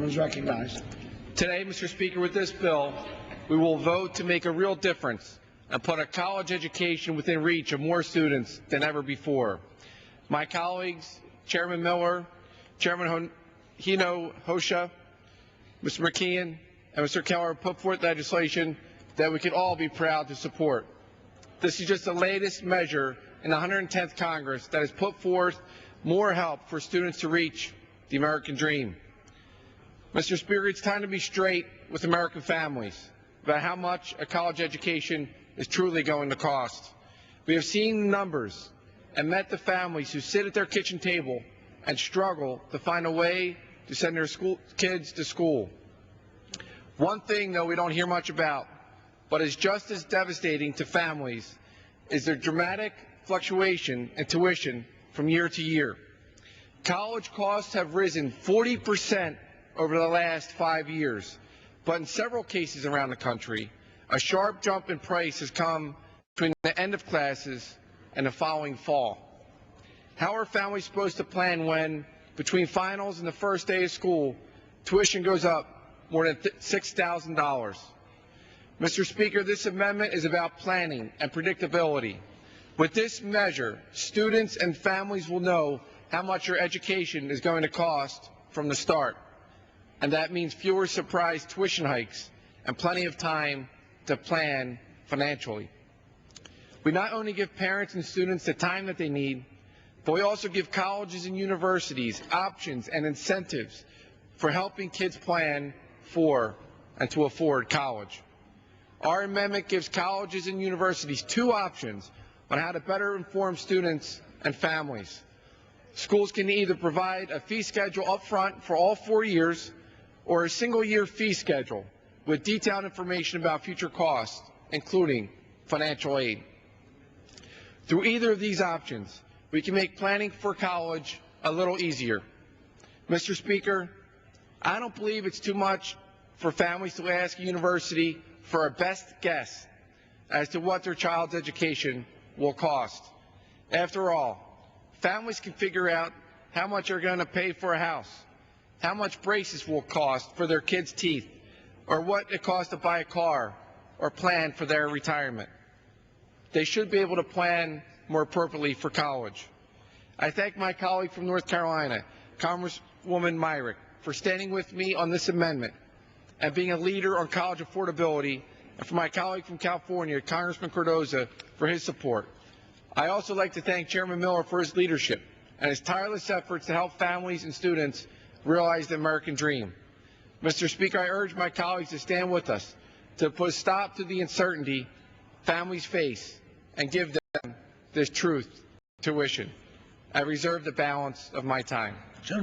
Gentleman is recognized. Today, Mr. Speaker, with this bill, we will vote to make a real difference and put a college education within reach of more students than ever before. My colleagues, Chairman Miller, Chairman Hino Hosha, Mr. McKeon, and Mr. Keller put forth legislation that we can all be proud to support. This is just the latest measure in the 110th Congress that has put forth more help for students to reach the American dream. Mr. Speaker, it's time to be straight with American families about how much a college education is truly going to cost. We have seen the numbers and met the families who sit at their kitchen table and struggle to find a way to send their kids to school. One thing, though, we don't hear much about, but is just as devastating to families, is the dramatic fluctuation in tuition from year to year. College costs have risen 40% over the last 5 years, but in several cases around the country, a sharp jump in price has come between the end of classes and the following fall. How are families supposed to plan when, between finals and the first day of school, tuition goes up more than $6,000? Mr. Speaker, this amendment is about planning and predictability. With this measure, students and families will know how much their education is going to cost from the start, and that means fewer surprise tuition hikes and plenty of time to plan financially. We not only give parents and students the time that they need, but we also give colleges and universities options and incentives for helping kids plan for and to afford college. Our amendment gives colleges and universities two options on how to better inform students and families. Schools can either provide a fee schedule up front for all 4 years or a single-year fee schedule with detailed information about future costs, including financial aid. Through either of these options, we can make planning for college a little easier. Mr. Speaker, I don't believe it's too much for families to ask a university for a best guess as to what their child's education will cost. After all, families can figure out how much they're going to pay for a house, how much braces will cost for their kids' teeth, or what it costs to buy a car or plan for their retirement. They should be able to plan more appropriately for college. I thank my colleague from North Carolina, Congresswoman Myrick, for standing with me on this amendment and being a leader on college affordability, and for my colleague from California, Congressman Cardoza, for his support. I also like to thank Chairman Miller for his leadership and his tireless efforts to help families and students realize the American dream. Mr. Speaker, I urge my colleagues to stand with us to put a stop to the uncertainty families face and give them this truth tuition. I reserve the balance of my time.